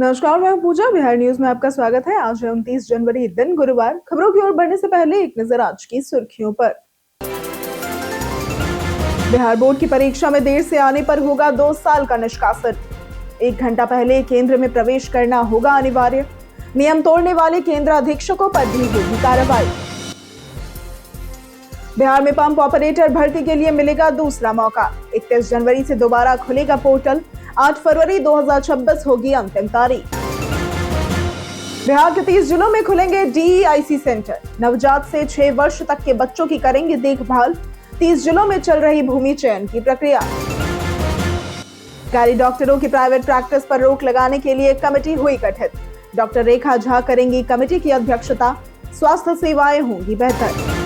नमस्कार, मैं हूं पूजा। बिहार न्यूज में आपका स्वागत है। आज है 29 जनवरी, दिन गुरुवार। खबरों की ओर बढ़ने से पहले एक नजर आज की सुर्खियों पर। बिहार बोर्ड की परीक्षा में देर से आने पर होगा 2 साल का निष्कासन। 1 घंटा पहले केंद्र में प्रवेश करना होगा अनिवार्य। नियम तोड़ने वाले केंद्र अधीक्षकों पर भी होगी कार्रवाई। बिहार में पंप ऑपरेटर भर्ती के लिए मिलेगा दूसरा मौका। 31 जनवरी से दोबारा खुलेगा पोर्टल। 8 फरवरी 2026 होगी अंतिम तारीख। बिहार के 30 जिलों में खुलेंगे डीईआईसी सेंटर। नवजात से 6 वर्ष तक के बच्चों की करेंगे देखभाल। 30 जिलों में चल रही भूमि चयन की प्रक्रिया। सरकारी डॉक्टरों की प्राइवेट प्रैक्टिस पर रोक लगाने के लिए कमेटी हुई गठित। डॉक्टर रेखा झा करेंगी कमेटी की अध्यक्षता। स्वास्थ्य सेवाएं होंगी बेहतर।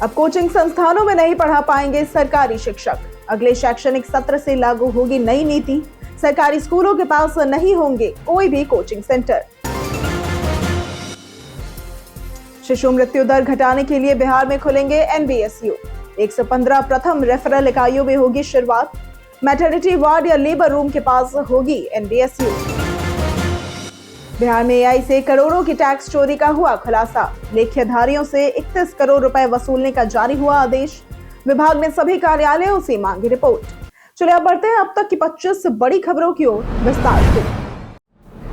अब कोचिंग संस्थानों में नहीं पढ़ा पाएंगे सरकारी शिक्षक। अगले शैक्षणिक सत्र से लागू होगी नई नीति। सरकारी स्कूलों के पास नहीं होंगे कोई भी कोचिंग सेंटर। शिशु मृत्यु दर घटाने के लिए बिहार में खुलेंगे एनबीएसयू। 115 प्रथम रेफरल इकाइयों में होगी शुरुआत। मैटरनिटी वार्ड या लेबर रूम के पास होगी एनबीएसयू। बिहार में एआई से करोड़ों की टैक्स चोरी का हुआ खुलासा। लेखाधारियों से 31 करोड़ रुपए वसूलने का जारी हुआ आदेश। विभाग ने सभी कार्यालयों से मांगी रिपोर्ट। चलिए अब बढ़ते हैं अब तक की 25 बड़ी खबरों की ओर विस्तार से।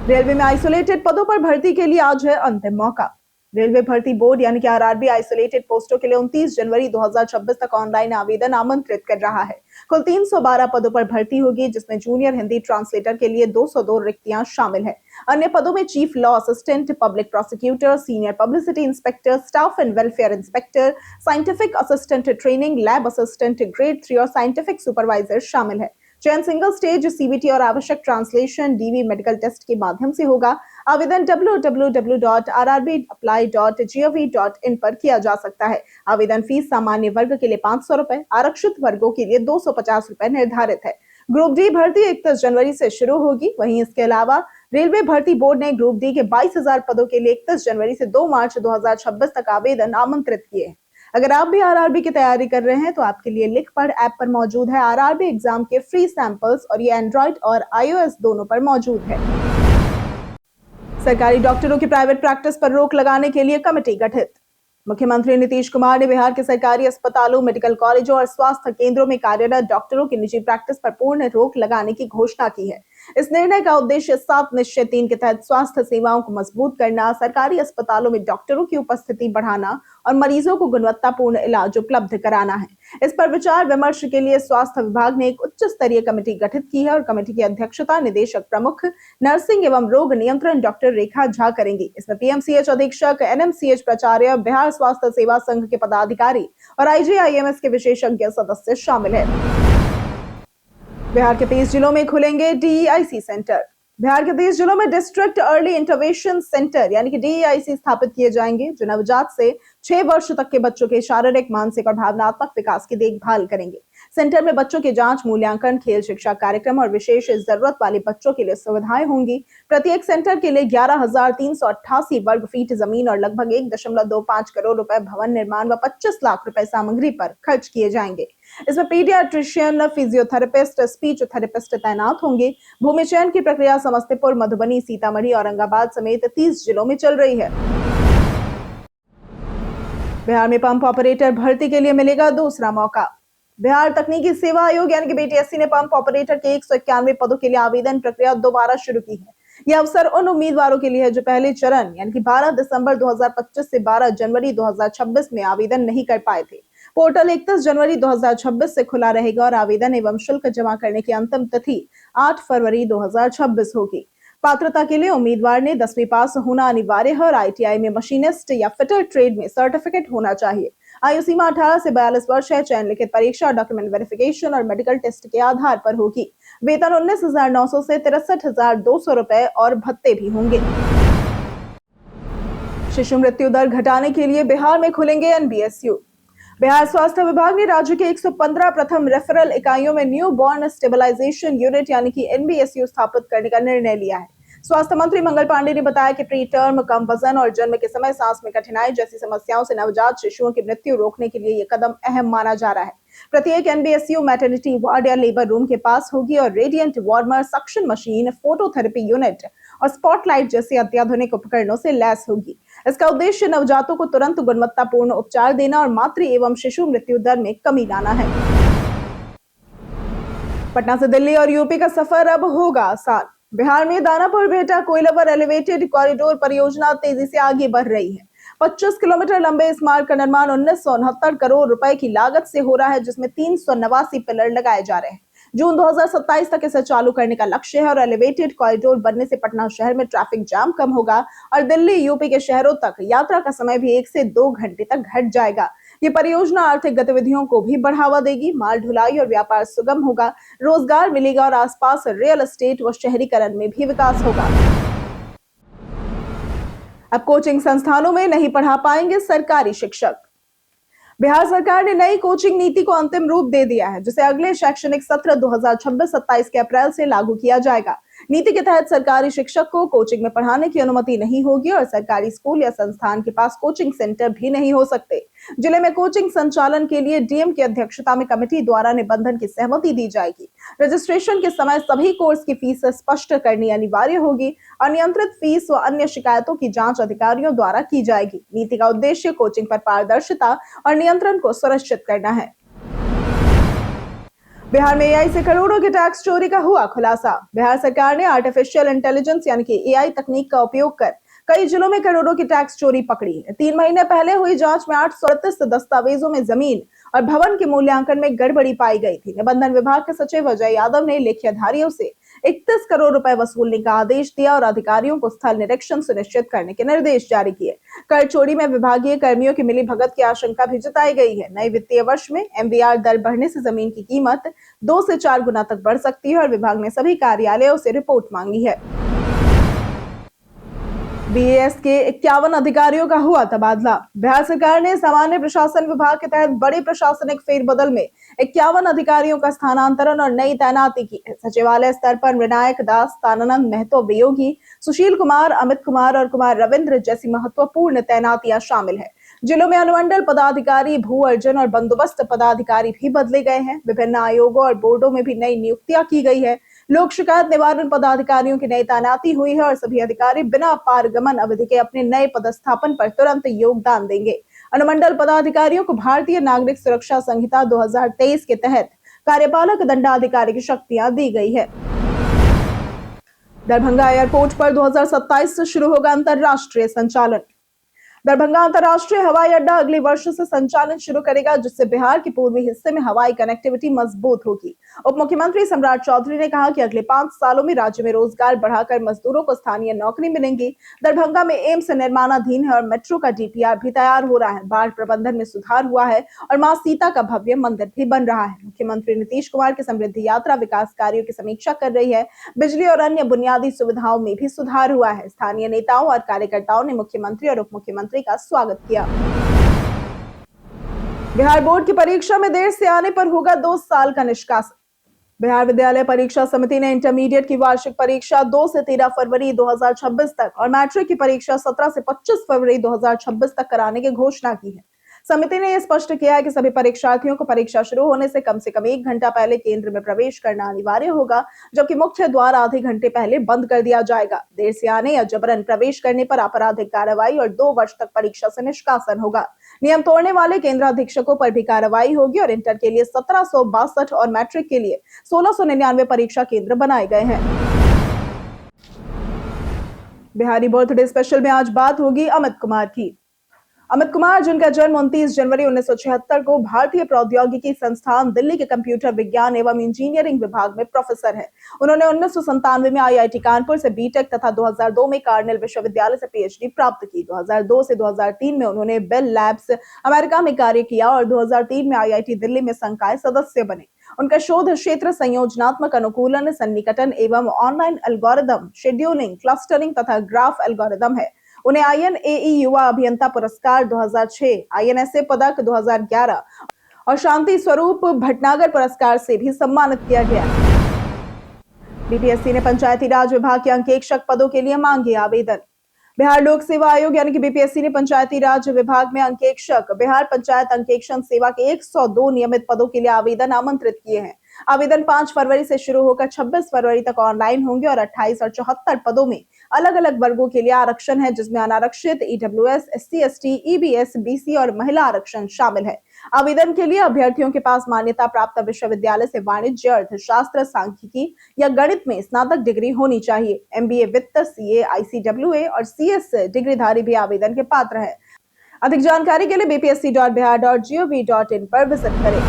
रेलवे में आइसोलेटेड पदों पर भर्ती के लिए आज है अंतिम मौका। रेलवे भर्ती बोर्ड यानी कि आरआरबी आइसोलेटेड पोस्टों के लिए 29 जनवरी 2026 तक ऑनलाइन आवेदन आमंत्रित कर रहा है। कुल 312 पदों पर भर्ती होगी, जिसमें जूनियर हिंदी ट्रांसलेटर के लिए 202 रिक्तियां शामिल है। अन्य पदों में chief law assistant, public prosecutor, senior publicity inspector, staff and welfare inspector, scientific assistant training, lab assistant grade 3 और साइंटिफिक सुपरवाइजर शामिल है। चयन सिंगल स्टेज सीबीटी और आवश्यक ट्रांसलेशन डीवी मेडिकल टेस्ट के माध्यम से होगा। आवेदन www.rrbapply.gov.in पर किया जा सकता है। आवेदन फीस सामान्य वर्ग के लिए 500 रुपए, आरक्षित वर्गों के लिए 250 रुपए निर्धारित है। ग्रुप डी भर्ती 31 जनवरी से शुरू होगी। वहीं इसके अलावा रेलवे भर्ती बोर्ड ने ग्रुप डी के 22,000 पदों के लिए 31 जनवरी से 2 मार्च 2026 तक आवेदन आमंत्रित किए हैं। अगर आप भी आरआरबी की तैयारी कर रहे हैं तो आपके लिए लिख पढ़ ऐप पर मौजूद है आरआरबी एग्जाम के फ्री सैंपल्स, और ये एंड्रॉइड और आईओएस दोनों पर मौजूद है। सरकारी डॉक्टरों की प्राइवेट प्रैक्टिस पर रोक लगाने के लिए कमेटी गठित। मुख्यमंत्री नीतीश कुमार ने बिहार के सरकारी अस्पतालों, मेडिकल कॉलेजों और स्वास्थ्य केंद्रों में कार्यरत डॉक्टरों की निजी प्रैक्टिस पर पूर्ण रोक लगाने की घोषणा की है। इस निर्णय का उद्देश्य 7 निश्चय 3 के तहत स्वास्थ्य सेवाओं को मजबूत करना, सरकारी अस्पतालों में डॉक्टरों की उपस्थिति बढ़ाना और मरीजों को गुणवत्तापूर्ण इलाज उपलब्ध कराना है। इस पर विचार विमर्श के लिए स्वास्थ्य विभाग ने एक उच्च स्तरीय कमेटी गठित की है और कमेटी की अध्यक्षता निदेशक प्रमुख नर्सिंग एवं रोग नियंत्रण डॉक्टर रेखा झा करेंगी। इसमें पीएमसीएच अधीक्षक, एनएमसीएच प्राचार्य, बिहार स्वास्थ्य सेवा संघ के पदाधिकारी और आईजीआईएमएस के विशेषज्ञ सदस्य शामिल है। बिहार के 30 जिलों में खुलेंगे डीईआईसी सेंटर। बिहार के 30 जिलों में डिस्ट्रिक्ट अर्ली इंटरवेंशन सेंटर यानी कि डीईआईसी स्थापित किए जाएंगे, जो नवजात से 6 वर्ष तक के बच्चों के शारीरिक, मानसिक और भावनात्मक विकास की देखभाल करेंगे। सेंटर में बच्चों के जांच, मूल्यांकन, खेल शिक्षा कार्यक्रम और विशेष जरूरत वाले बच्चों के लिए सुविधाएं होंगी। प्रत्येक सेंटर के लिए 11,388 वर्ग फीट जमीन और लगभग 1.25 करोड़ रुपए भवन निर्माण व 25 लाख रुपए सामग्री पर खर्च किए जाएंगे। इसमें पीडियाट्रिशियन, फिजियोथेरेपिस्ट, स्पीच थेरेपिस्ट तैनात होंगे। भूमि चयन की प्रक्रिया समस्तीपुर, मधुबनी, सीतामढ़ी, औरंगाबाद समेत 30 जिलों में चल रही है। बिहार में पंप ऑपरेटर भर्ती के लिए मिलेगा दूसरा मौका। बिहार तकनीकी सेवा आयोग यानी कि बीटीएससी ने पंप ऑपरेटर के 191 पदों के लिए आवेदन प्रक्रिया दोबारा शुरू की है। यह अवसर उन उम्मीदवारों के लिए है जो पहले चरण यानी कि 12 दिसंबर 2025 से 12 जनवरी 2026 में आवेदन नहीं कर पाए थे। पोर्टल 31 जनवरी 2026 से खुला रहेगा और आवेदन एवं शुल्क जमा करने की अंतिम तिथि 8 फरवरी 2026 होगी। पात्रता के लिए उम्मीदवार ने 10वीं पास होना अनिवार्य है और आईटीआई में मशीनिस्ट या फिटर ट्रेड में सर्टिफिकेट होना चाहिए। आयु सीमा 18 से 42 वर्ष है। चयन लिखित परीक्षा, डॉक्यूमेंट वेरिफिकेशन और मेडिकल टेस्ट के आधार पर होगी। वेतन 19,900 से 63,200 रुपए और भत्ते भी होंगे। शिशु मृत्यु दर घटाने के लिए बिहार में खुलेंगे एनबीएसयू। बिहार स्वास्थ्य विभाग ने राज्य के 115 प्रथम रेफरल इकाइयों में न्यू बॉर्न स्टेबलाइजेशन यूनिट यानी कि एनबीएसयू स्थापित करने का निर्णय लिया है। स्वास्थ्य मंत्री मंगल पांडे ने बताया कि प्री टर्म, कम वजन और जन्म के समय सांस में कठिनाई जैसी समस्याओं से नवजात शिशुओं की मृत्यु रोकने के लिए यह कदम अहम माना जा रहा है। प्रत्येक एनबीएसयू मैटरनिटी वार्ड या लेबर रूम के पास होगी और radiant warmer, suction machine, phototherapy unit और स्पॉटलाइट जैसे अत्याधुनिक उपकरणों से लैस होगी। इसका उद्देश्य नवजातों को तुरंत गुणवत्तापूर्ण उपचार देना और मातृ एवं शिशु मृत्यु दर में कमी लाना है। पटना से दिल्ली और यूपी का सफर अब होगा आसान। बिहार में दानापुर बेहटा कोइलावर एलिवेटेड कॉरिडोर परियोजना तेजी से आगे बढ़ रही है। 25 किलोमीटर लंबे इस मार्ग का निर्माण 1969 करोड़ रुपए की लागत से हो रहा है, जिसमें 389 पिलर लगाए जा रहे हैं। जून 2027 तक इसे चालू करने का लक्ष्य है और एलिवेटेड कॉरिडोर बनने से पटना शहर में ट्रैफिक जाम कम होगा और दिल्ली यूपी के शहरों तक यात्रा का समय भी 1 से 2 घंटे तक घट जाएगा। ये परियोजना आर्थिक गतिविधियों को भी बढ़ावा देगी, माल ढुलाई और व्यापार सुगम होगा, रोजगार मिलेगा और आसपास रियल एस्टेट व शहरीकरण में भी विकास होगा। अब कोचिंग संस्थानों में नहीं पढ़ा पाएंगे सरकारी शिक्षक। बिहार सरकार ने नई कोचिंग नीति को अंतिम रूप दे दिया है, जिसे अगले शैक्षणिक सत्र 2026-27 के अप्रैल से लागू किया जाएगा। नीति के तहत सरकारी शिक्षक को कोचिंग में पढ़ाने की अनुमति नहीं होगी और सरकारी स्कूल या संस्थान के पास कोचिंग सेंटर भी नहीं हो सकते। जिले में कोचिंग संचालन के लिए डीएम की अध्यक्षता में कमेटी द्वारा निबंधन की सहमति दी जाएगी। रजिस्ट्रेशन के समय सभी कोर्स की फीस स्पष्ट करनी अनिवार्य होगी। अनियंत्रित फीस व अन्य शिकायतों की जांच अधिकारियों द्वारा की जाएगी। नीति का उद्देश्य कोचिंग पर पारदर्शिता और नियंत्रण को सुनिश्चित करना है। बिहार में एआई से करोड़ों के टैक्स चोरी का हुआ खुलासा। बिहार सरकार ने आर्टिफिशियल इंटेलिजेंस यानी कि एआई तकनीक का उपयोग कर कई जिलों में करोड़ों की टैक्स चोरी पकड़ी है। 3 महीने पहले हुई जांच में 838 दस्तावेजों में जमीन और भवन के मूल्यांकन में गड़बड़ी पाई गई थी। निबंधन विभाग के सचिव अजय यादव ने लेखाधारियों से 31 करोड़ रुपए वसूलने का आदेश दिया और अधिकारियों को स्थल निरीक्षण सुनिश्चित करने के निर्देश जारी किए। कर चोरी में विभागीय कर्मियों की मिलीभगत की आशंका भी जताई गई है। नए वित्तीय वर्ष में एमवीआर दर बढ़ने से जमीन की कीमत 2 से 4 गुना तक बढ़ सकती है और विभाग ने सभी कार्यालयों से रिपोर्ट मांगी है। बीएएस के 51 अधिकारियों का हुआ तबादला। बिहार सरकार ने सामान्य प्रशासन विभाग के तहत बड़े प्रशासनिक फेरबदल में 51 अधिकारियों का स्थानांतरण और नई तैनाती की है। सचिवालय स्तर पर विनायक दास, तानानंद महतो वियोगी, सुशील कुमार, अमित कुमार और कुमार रविंद्र जैसी महत्वपूर्ण तैनातियां शामिल है। जिलों में अनुमंडल पदाधिकारी, भू अर्जन और बंदोबस्त पदाधिकारी भी बदले गए हैं। विभिन्न आयोगों और बोर्डों में भी नई नियुक्तियां की गई है। लोक शिकायत निवारण पदाधिकारियों की नई तैनाती हुई है और सभी अधिकारी बिना पारगमन अवधि के अपने नए पदस्थापन पर तुरंत योगदान देंगे। अनुमंडल पदाधिकारियों को भारतीय नागरिक सुरक्षा संहिता 2023 के तहत कार्यपालक दंडाधिकारी की शक्तियां दी गई है। दरभंगा एयरपोर्ट पर 2027 से शुरू होगा अंतरराष्ट्रीय संचालन। दरभंगा अंतर्राष्ट्रीय हवाई अड्डा अगले वर्ष से संचालन शुरू करेगा, जिससे बिहार के पूर्वी हिस्से में हवाई कनेक्टिविटी मजबूत होगी। उप मुख्यमंत्री सम्राट चौधरी ने कहा कि अगले 5 सालों में राज्य में रोजगार बढ़ाकर मजदूरों को स्थानीय नौकरी मिलेंगी। दरभंगा में एम्स निर्माणाधीन है और मेट्रो का डीपीआर भी तैयार हो रहा है। बाढ़ प्रबंधन में सुधार हुआ है और मां सीता का भव्य मंदिर भी बन रहा है। मुख्यमंत्री नीतीश कुमार की समृद्धि यात्रा विकास कार्यों की समीक्षा कर रही है। बिजली और अन्य बुनियादी सुविधाओं में भी सुधार हुआ है। स्थानीय नेताओं और कार्यकर्ताओं ने मुख्यमंत्री और उप मुख्यमंत्री का स्वागत किया। बिहार बोर्ड की परीक्षा में देर से आने पर होगा 2 साल का निष्कासन। बिहार विद्यालय परीक्षा समिति ने इंटरमीडिएट की वार्षिक परीक्षा 2 से 13 फरवरी 2026 तक और मैट्रिक की परीक्षा 17 से 25 फरवरी 2026 तक कराने की घोषणा की है। समिति ने यह स्पष्ट किया है कि सभी परीक्षार्थियों को परीक्षा शुरू होने से कम 1 घंटा पहले केंद्र में प्रवेश करना अनिवार्य होगा, जबकि मुख्य द्वार आधे घंटे पहले बंद कर दिया जाएगा। देर से आने या जबरन प्रवेश करने पर आपराधिक कार्रवाई और 2 वर्ष तक परीक्षा से निष्कासन होगा। नियम तोड़ने वाले केंद्राधीक्षकों पर भी कार्रवाई होगी और इंटर के लिए 1762 और मैट्रिक के लिए 1699 परीक्षा केंद्र बनाए गए हैं। बिहारी बर्थडे स्पेशल में आज बात होगी अमित कुमार की। अमित कुमार, जिनका जन्म 29 जनवरी 1976 को भारतीय प्रौद्योगिकी संस्थान दिल्ली के कंप्यूटर विज्ञान एवं इंजीनियरिंग विभाग में प्रोफेसर है। उन्होंने 1997 में आईआईटी कानपुर से बीटेक तथा 2002 में कार्नेल विश्वविद्यालय से पीएचडी प्राप्त की। 2002 से 2003 में उन्होंने बेल लैब्स अमेरिका में कार्य किया और 2003 में आईआईटी दिल्ली में संकाय सदस्य बने। उनका शोध क्षेत्र संयोजनात्मक अनुकूलन, सन्निकटन एवं ऑनलाइन एल्गोरिदम, शेड्यूलिंग, क्लस्टरिंग तथा ग्राफ एल्गोरिदम है। उन्हें आईएनएई युवा अभियंता पुरस्कार 2006, आईएनएसए पदक 2011 और शांति स्वरूप भटनागर पुरस्कार से भी सम्मानित किया गया। बीपीएससी ने पंचायती राज विभाग के अंकेक्षक पदों के लिए मांगे आवेदन। बिहार लोक सेवा आयोग यानी कि बीपीएससी ने पंचायती राज विभाग में अंकेक्षक बिहार पंचायत अंकेक्षण सेवा के 102 नियमित पदों के लिए आवेदन आमंत्रित किए हैं। आवेदन 5 फरवरी से शुरू होकर 26 फरवरी तक ऑनलाइन होंगे और 28 और 74 पदों में अलग अलग वर्गों के लिए आरक्षण है, जिसमें अनारक्षित, EWS, SC, ST, EBS, BC और महिला आरक्षण शामिल है। आवेदन के लिए अभ्यर्थियों के पास मान्यता प्राप्त विश्वविद्यालय से वाणिज्य, अर्थशास्त्र, सांख्यिकी या गणित में स्नातक डिग्री होनी चाहिए। एमबीए, वित्त, सीए, आईसीडब्ल्यूए और सीएस डिग्रीधारी भी आवेदन के पात्र है। अधिक जानकारी के लिए bpsc.bihar.gov.in पर विजिट करें।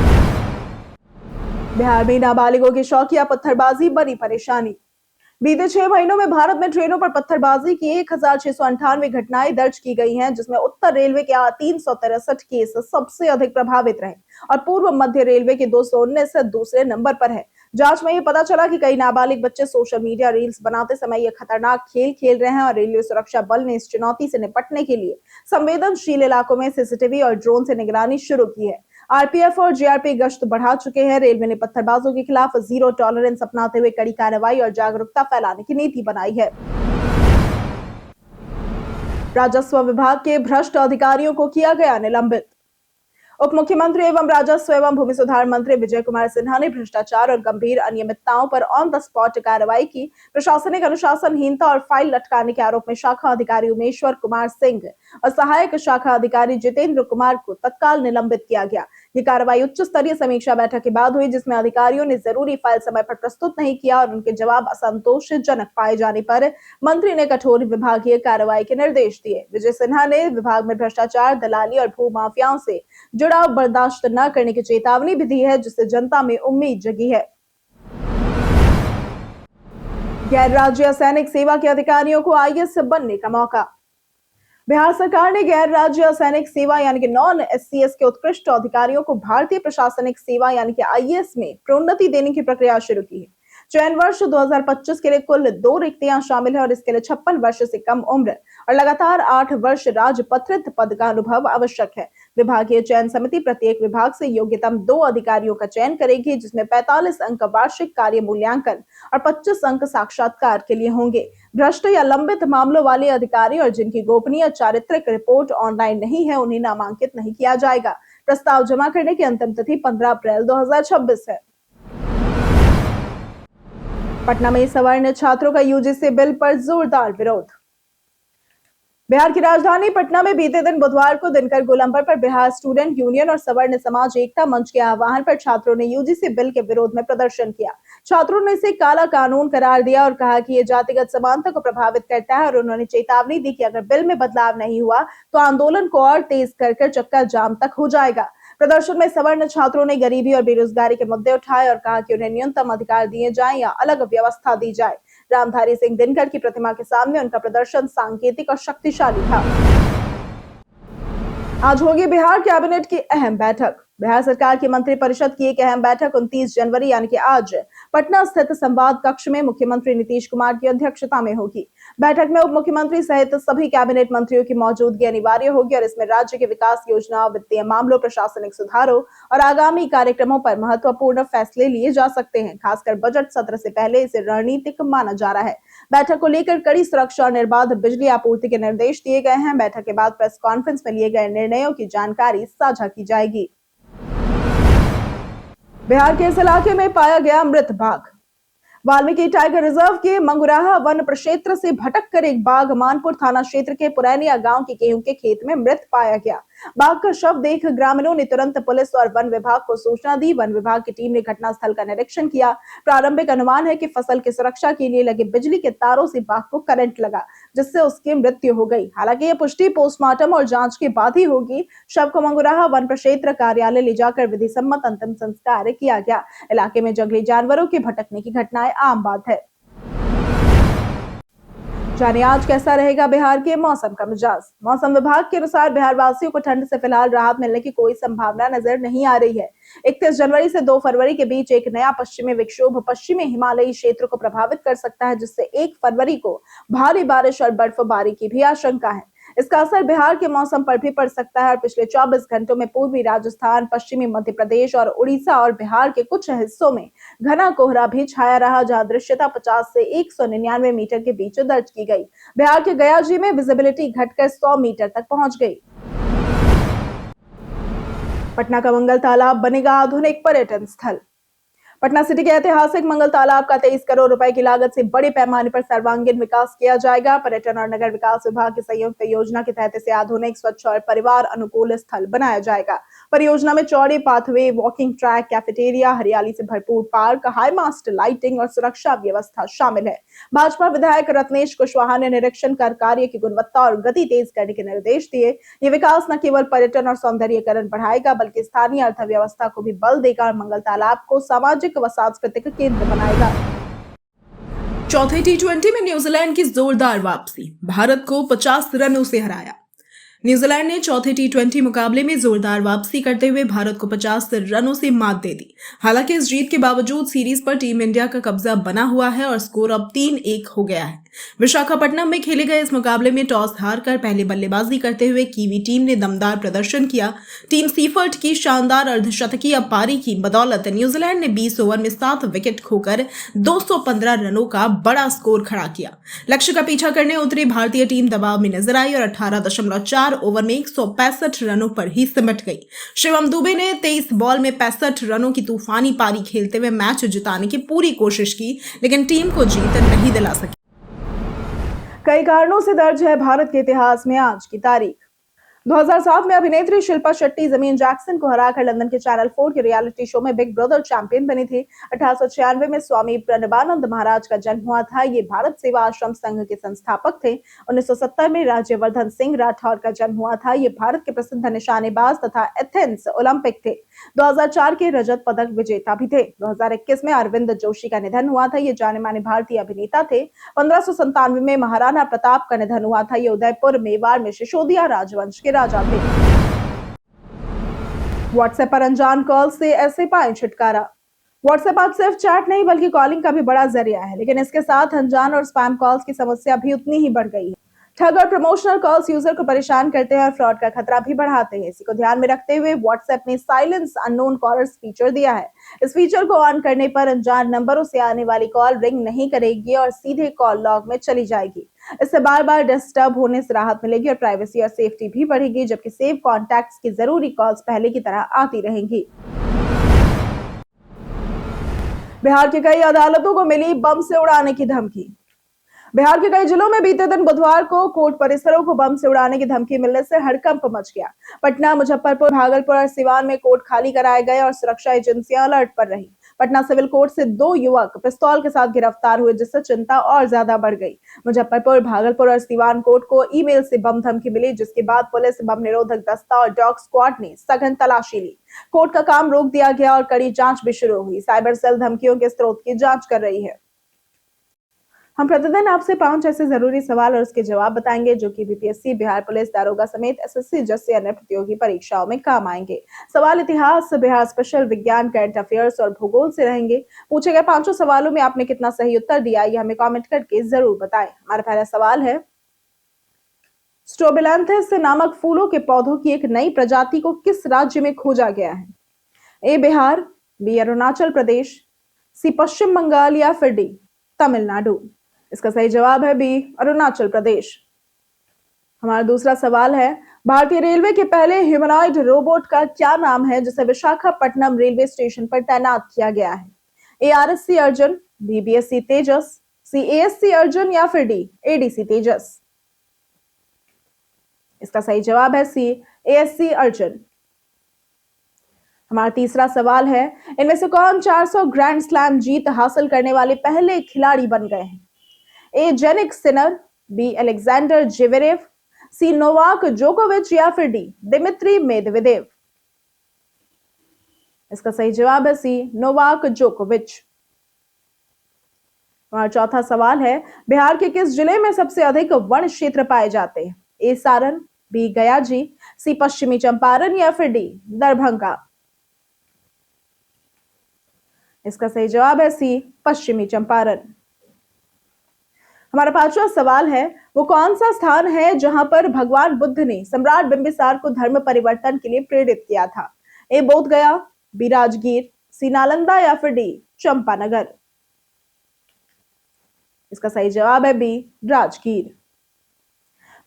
बिहार में नाबालिगों की शौकिया पत्थरबाजी बनी परेशानी। बीते 6 महीनों में भारत में ट्रेनों पर पत्थरबाजी की 1698 घटनाएं दर्ज की गई हैं, जिसमें उत्तर रेलवे के 363 केस सबसे अधिक प्रभावित रहे और पूर्व मध्य रेलवे के 219 दूसरे नंबर पर है। जांच में ये पता चला कि कई नाबालिग बच्चे सोशल मीडिया रील्स बनाते समय ये खतरनाक खेल खेल रहे हैं और रेलवे सुरक्षा बल ने इस चुनौती से निपटने के लिए संवेदनशील इलाकों में सीसीटीवी और ड्रोन से निगरानी शुरू की है। आरपीएफ और जीआरपी गश्त बढ़ा चुके हैं। रेलवे ने पत्थरबाजों के खिलाफ जीरो टॉलरेंस अपनाते हुए कड़ी कार्रवाई और जागरूकता फैलाने की नीति बनाई है। राजस्व विभाग के भ्रष्ट अधिकारियों को किया गया निलंबित। उप मुख्यमंत्री एवं राजस्व एवं भूमि सुधार मंत्री विजय कुमार सिन्हा ने भ्रष्टाचार और गंभीर अनियमितताओं पर ऑन द स्पॉट कार्रवाई की। प्रशासनिक अनुशासनहीनता और फाइल लटकाने के आरोप में शाखा अधिकारी उमेश्वर कुमार सिंह और सहायक शाखा अधिकारी जितेंद्र कुमार को तत्काल निलंबित किया गया। ये कार्रवाई उच्च स्तरीय समीक्षा बैठक के बाद हुई, जिसमें अधिकारियों ने जरूरी फाइल समय पर प्रस्तुत नहीं किया और उनके जवाब असंतोषजनक पाए जाने पर मंत्री ने कठोर विभागीय कार्रवाई के निर्देश दिए। विजय सिन्हा ने विभाग में भ्रष्टाचार, दलाली और भू माफियाओं से जुड़ाव बर्दाश्त न करने की चेतावनी भी दी है, जिससे जनता में उम्मीद जगी है। गैर राज्य सैनिक सेवा के अधिकारियों को आईएएस बनने का मौका। बिहार सरकार ने गैर राज्य सैनिक सेवा यानी कि नॉन एससीएस के उत्कृष्ट अधिकारियों को भारतीय प्रशासनिक सेवा यानी कि आईएएस में प्रोन्नति देने की प्रक्रिया शुरू की है। चयन वर्ष 2025 के लिए कुल 2 रिक्तियां शामिल है और इसके लिए 56 वर्ष से कम उम्र और लगातार 8 वर्ष राजपत्रित पद का अनुभव आवश्यक है। विभागीय चयन समिति प्रत्येक विभाग से योग्यतम 2 अधिकारियों का चयन करेगी, जिसमें 45 अंक वार्षिक कार्य मूल्यांकन और 25 अंक साक्षात्कार के लिए होंगे। भ्रष्ट या लंबित मामलों वाले अधिकारी और जिनकी गोपनीय चारित्रिक रिपोर्ट ऑनलाइन नहीं है, उन्हें नामांकित नहीं किया जाएगा। प्रस्ताव जमा करने की अंतिम तिथि 15 अप्रैल 2026 है। पटना में सवर्ण छात्रों का यूजीसी बिल पर जोरदार विरोध। बिहार की राजधानी पटना में बीते दिन बुधवार को दिनकर गोलंबर पर बिहार स्टूडेंट यूनियन और सवर्ण समाज एकता मंच के आह्वान पर छात्रों ने यूजीसी बिल के विरोध में प्रदर्शन किया। छात्रों ने इसे काला कानून करार दिया और कहा कि यह जातिगत समानता को प्रभावित करता है और उन्होंने चेतावनी दी कि अगर बिल में बदलाव नहीं हुआ तो आंदोलन को और तेज कर चक्का जाम तक हो जाएगा। प्रदर्शन में सवर्ण छात्रों ने गरीबी और बेरोजगारी के मुद्दे उठाए और कहा कि उन्हें न्यूनतम अधिकार दिए जाएं या अलग व्यवस्था दी जाए। रामधारी सिंह दिनकर की प्रतिमा के सामने उनका प्रदर्शन सांकेतिक और शक्तिशाली था। आज होगी बिहार कैबिनेट की अहम बैठक। बिहार सरकार की मंत्रिपरिषद की एक अहम बैठक 29 जनवरी यानी कि आज पटना स्थित संवाद कक्ष में मुख्यमंत्री नीतीश कुमार की अध्यक्षता में होगी। बैठक में उप मुख्यमंत्री सहित सभी कैबिनेट मंत्रियों की मौजूदगी अनिवार्य होगी और इसमें राज्य के विकास योजनाओं, वित्तीय मामलों, प्रशासनिक सुधारों और आगामी कार्यक्रमों पर महत्वपूर्ण फैसले लिए जा सकते हैं। खासकर बजट सत्र से पहले इसे रणनीतिक माना जा रहा है। बैठक को लेकर कड़ी सुरक्षा और निर्बाध बिजली आपूर्ति के निर्देश दिए गए हैं। बैठक के बाद प्रेस कॉन्फ्रेंस में लिए गए निर्णयों की जानकारी साझा की जाएगी। बिहार के इस इलाके में पाया गया मृत बाघ। वाल्मीकि टाइगर रिजर्व के मंगुराहा वन प्रक्षेत्र से भटक कर एक बाघ मानपुर थाना क्षेत्र के पुरैनिया गांव के गेहूं के खेत में मृत पाया गया। बाघ का शव देख ग्रामीणों ने तुरंत पुलिस और वन विभाग को सूचना दी। वन विभाग की टीम ने घटनास्थल का निरीक्षण किया। प्रारंभिक अनुमान है कि फसल की सुरक्षा के लिए लगे बिजली के तारों से बाघ को करंट लगा, जिससे उसकी मृत्यु हो गई। हालांकि यह पुष्टि पोस्टमार्टम और जांच के बाद ही होगी। शव को मंगुराहा वन प्रक्षेत्र कार्यालय ले जाकर विधि सम्मत अंतिम संस्कार किया गया। इलाके में जंगली जानवरों के भटकने की घटनाएं आम बात है। जाने आज कैसा रहेगा बिहार के मौसम का मिजाज। मौसम विभाग के अनुसार बिहार वासियों को ठंड से फिलहाल राहत मिलने की कोई संभावना नजर नहीं आ रही है। 31 जनवरी से 2 फरवरी के बीच एक नया पश्चिमी विक्षोभ पश्चिमी हिमालयी क्षेत्र को प्रभावित कर सकता है, जिससे 1 फरवरी को भारी बारिश और बर्फबारी की भी आशंका है। इसका असर बिहार के मौसम पर भी पड़ सकता है और पिछले 24 घंटों में पूर्वी राजस्थान, पश्चिमी मध्य प्रदेश और उड़ीसा और बिहार के कुछ हिस्सों में घना कोहरा भी छाया रहा, जहां दृश्यता 50 से 199 मीटर के बीच दर्ज की गई। बिहार के गयाजी में विजिबिलिटी घटकर 100 मीटर तक पहुंच गई। पटना का मंगल तालाब बनेगा आधुनिक पर्यटन स्थल। पटना सिटी के ऐतिहासिक मंगल तालाब का 23 करोड़ रुपए की लागत से बड़े पैमाने पर सर्वांगीण विकास किया जाएगा। पर्यटन और नगर विकास विभाग की संयुक्त योजना के तहत इसे आधुनिक, स्वच्छ और परिवार अनुकूल स्थल बनाया जाएगा। परियोजना में चौड़े पाथवे, वॉकिंग ट्रैक, कैफेटेरिया, हरियाली से भरपूर पार्क, हाई मास्ट लाइटिंग और सुरक्षा व्यवस्था शामिल है। भाजपा विधायक रत्नेश कुशवाहा ने निरीक्षण कर कार्य की गुणवत्ता और गति तेज करने के निर्देश दिए। ये विकास न केवल पर्यटन और सौंदर्यीकरण बढ़ाएगा, बल्कि स्थानीय अर्थव्यवस्था को भी बल देगा और मंगल तालाब को सामाजिक व सांस्कृतिक केंद्र बनाएगा। चौथे टी20 में न्यूजीलैंड की जोरदार वापसी, भारत को 50 रनों से हराया। न्यूजीलैंड ने चौथे टी20 मुकाबले में जोरदार वापसी करते हुए भारत को 50 रनों से मात दे दी। हालांकि इस जीत के बावजूद सीरीज पर टीम इंडिया का कब्जा बना हुआ है और स्कोर अब 3-1 हो गया है। विशाखापट्टनम में खेले गए इस मुकाबले में टॉस हारकर पहले बल्लेबाजी करते हुए कीवी टीम ने दमदार प्रदर्शन किया। टीम सीफर्ट की शानदार अर्धशतकीय पारी की बदौलत न्यूजीलैंड ने 20 ओवर में 7 विकेट खोकर 215 रनों का बड़ा स्कोर खड़ा किया। लक्ष्य का पीछा करने उतरी भारतीय टीम दबाव में नजर आई और 18.4 ओवर में 165 रनों पर ही सिमट गई। शिवम दुबे ने 23 बॉल में 65 रनों की तूफानी पारी खेलते हुए मैच जिताने की पूरी कोशिश की, लेकिन टीम को जीत नहीं दिला सकी। कई कारणों से दर्ज है भारत के इतिहास में आज की तारीख। 2007 में अभिनेत्री शिल्पा शेट्टी जमीन जैक्सन को हराकर लंदन के चैनल 4 के रियलिटी शो में बिग ब्रदर चैंपियन बनी थी। 1896 में स्वामी प्रणबानंद महाराज का जन्म हुआ था। ये भारत सेवा आश्रम संघ के संस्थापक थे। 1970 में राज्यवर्धन सिंह राठौर का जन्म हुआ था। ये भारत के प्रसिद्ध निशानेबाज तथा एथेंस ओलंपिक थे। 2004 के रजत पदक विजेता भी थे। 2021 में अरविंद जोशी का निधन हुआ था। ये जाने माने भारतीय अभिनेता थे। 1597 में महाराणा प्रताप का निधन हुआ था। ये उदयपुर मेवाड़ में सिसोदिया राजवंश के राजा थे। व्हाट्सएप पर अनजान कॉल से ऐसे पाएं छुटकारा। व्हाट्सएप आज सिर्फ चैट नहीं बल्कि कॉलिंग का भी बड़ा जरिया है, लेकिन इसके साथ अनजान और स्पैम कॉल्स की समस्या भी उतनी ही बढ़ गई है। ठग और प्रमोशनल कॉल्स यूजर को परेशान करते हैं और फ्रॉड का खतरा भी बढ़ाते हैं। इसी को ध्यान में रखते हुए व्हाट्सएप ने साइलेंस अननोन कॉलर्स फीचर दिया है। इस फीचर को ऑन करने पर अनजान नंबरों से आने वाली कॉल रिंग नहीं करेगी और सीधे कॉल लॉग में चली जाएगी। इससे बार बार डिस्टर्ब होने से राहत मिलेगी और प्राइवेसी और सेफ्टी भी बढ़ेगी, जबकि सेव कॉन्टैक्ट्स की जरूरी कॉल्स पहले की तरह आती रहेंगी। बिहार की कई अदालतों को मिली बम से उड़ाने की धमकी। बिहार के कई जिलों में बीते दिन बुधवार को कोर्ट परिसरों को बम से उड़ाने की धमकी मिलने से हड़कंप मच गया। पटना, मुजफ्फरपुर, भागलपुर और सिवान में कोर्ट खाली कराए गए और सुरक्षा एजेंसियां अलर्ट पर रही। पटना सिविल कोर्ट से 2 युवक पिस्तौल के साथ गिरफ्तार हुए, जिससे चिंता और ज्यादा बढ़ गई। मुजफ्फरपुर, भागलपुर और सिवान कोर्ट को ईमेल से बम धमकी मिली, जिसके बाद पुलिस, बम निरोधक दस्ता और डॉग स्क्वाड ने सघन तलाशी ली। कोर्ट का काम रोक दिया गया और कड़ी जांच भी शुरू हुई। साइबर सेल धमकियों के स्रोत की जांच कर रही है। हम प्रतिदिन आपसे 5 ऐसे जरूरी सवाल और उसके जवाब बताएंगे जो कि बीपीएससी, बिहार पुलिस, दारोगा समेत एसएससी जैसे अन्य प्रतियोगी परीक्षाओं में काम आएंगे। सवाल इतिहास, बिहार स्पेशल, विज्ञान, करंट अफेयर्स और भूगोल से रहेंगे। पूछे गए 5 सवालों में आपने कितना सही उत्तर दिया, ये हमें कमेंट करके जरूर बताएं। हमारा पहला सवाल है, स्ट्रोबिलैंथिस नामक फूलों के पौधों की एक नई प्रजाति को किस राज्य में खोजा गया है? ए बिहार, बी अरुणाचल प्रदेश, सी पश्चिम बंगाल या फिर डी तमिलनाडु। इसका सही जवाब है बी अरुणाचल प्रदेश। हमारा दूसरा सवाल है, भारतीय रेलवे के पहले ह्यूमनॉइड रोबोट का क्या नाम है जिसे विशाखापट्टनम रेलवे स्टेशन पर तैनात किया गया है? ए आरएससी अर्जुन, बी बीएससी तेजस, सी एएससी अर्जुन या फिर डी एडीसी तेजस। इसका सही जवाब है सी एएससी अर्जुन। हमारा तीसरा सवाल है, इनमें से कौन 400 ग्रैंड स्लैम जीत हासिल करने वाले पहले खिलाड़ी बन गए हैं? A Jannik Sinner, B Alexander Zverev, C Novak जोकोविच या फिर डी दिमित्री मेदवेदेव। इसका सही जवाब है सी नोवाक जोकोविच। हमारा चौथा सवाल है, बिहार के किस जिले में सबसे अधिक वन क्षेत्र पाए जाते हैं? ए सारण, बी गयाजी, सी पश्चिमी चंपारण या फिर डी दरभंगा। इसका सही जवाब है सी पश्चिमी चंपारण। हमारा पांचवा सवाल है, वो कौन सा स्थान है जहां पर भगवान बुद्ध ने सम्राट बिंबिसार को धर्म परिवर्तन के लिए प्रेरित किया था? ए बोध गया, बी राजगीर, सी नालंदा या फिर डी चंपानगर? इसका सही जवाब है बी राजगीर।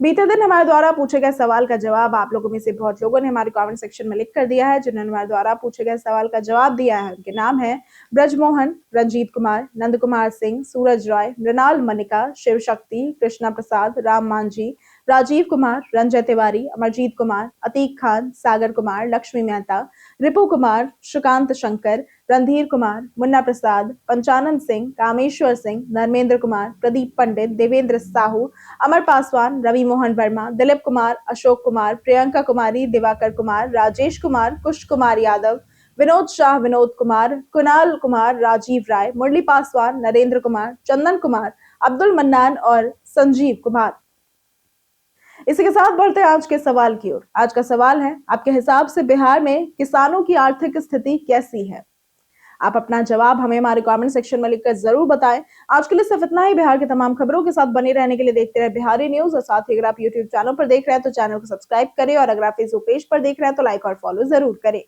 बीते दिन हमारे द्वारा पूछे गए सवाल का जवाब आप लोगों में से बहुत लोगों ने हमारे कमेंट सेक्शन में लिख कर दिया है। जिन्होंने हमारे द्वारा पूछे गए सवाल का जवाब दिया है उनके नाम है ब्रजमोहन, रंजीत कुमार, नंद कुमार सिंह, सूरज रॉय, मृणाल मनिका, शिव शक्ति, कृष्णा प्रसाद, राम मांझी, राजीव कुमार, रंजय तिवारी, अमरजीत कुमार, अतीक खान, सागर कुमार, लक्ष्मी मेहता, रिपु कुमार, सुकांत शंकर, रणधीर कुमार, मुन्ना प्रसाद, पंचानन सिंह, कामेश्वर सिंह, धर्मेंद्र कुमार, प्रदीप पंडित, देवेंद्र साहू, अमर पासवान, रवि मोहन वर्मा, दिलीप कुमार, अशोक कुमार, प्रियंका कुमारी, दिवाकर कुमार, राजेश कुमार, कुश कुमार यादव, विनोद शाह, विनोद कुमार, कुणाल कुमार, राजीव राय, मुरली पासवान, नरेंद्र कुमार, चंदन कुमार, अब्दुल मन्नान और संजीव कुमार। इसी के साथ बढ़ते हैं आज के सवाल की ओर। आज का सवाल है, आपके हिसाब से बिहार में किसानों की आर्थिक स्थिति कैसी है? आप अपना जवाब हमें हमारे कमेंट सेक्शन में लिखकर जरूर बताएं। आज के लिए सिर्फ इतना ही। बिहार की तमाम खबरों के साथ बने रहने के लिए देखते रहे बिहारी न्यूज। और साथ ही अगर आप यूट्यूब चैनल पर देख रहे हैं तो चैनल को सब्सक्राइब करें और अगर आप फेसबुक पेज पर देख रहे हैं तो लाइक और फॉलो जरूर करें।